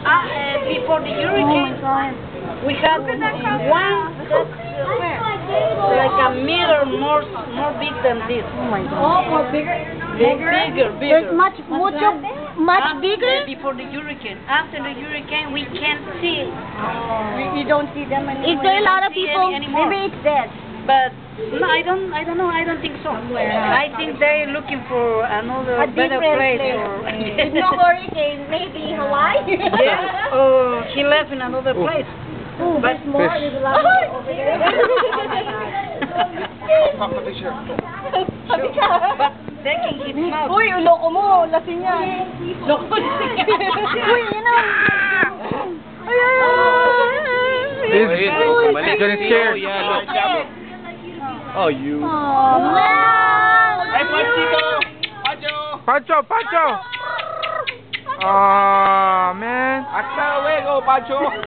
Before the hurricane, we had one that's like a meter more big than this. Oh my God. Oh, more bigger? Bigger. There's much bigger? Before the hurricane. After the hurricane, we can't see. You don't see them anymore. Is there a lot of people? Anymore. Maybe it's dead. But no, I don't know. I don't think so. I think they're looking for another better place. There's no hurricane. Maybe Hawaii? Yeah. Or he left in another place. Oh, But there's more. There's a lot more over there. But taking his mouth. Uy, yung loko mo. Lasing yan. Loko lasing yan. Uy, yun na. He's getting scared. Oh, you. Oh, man. Hey, Pancho! Oh, man. Hasta luego, Pancho.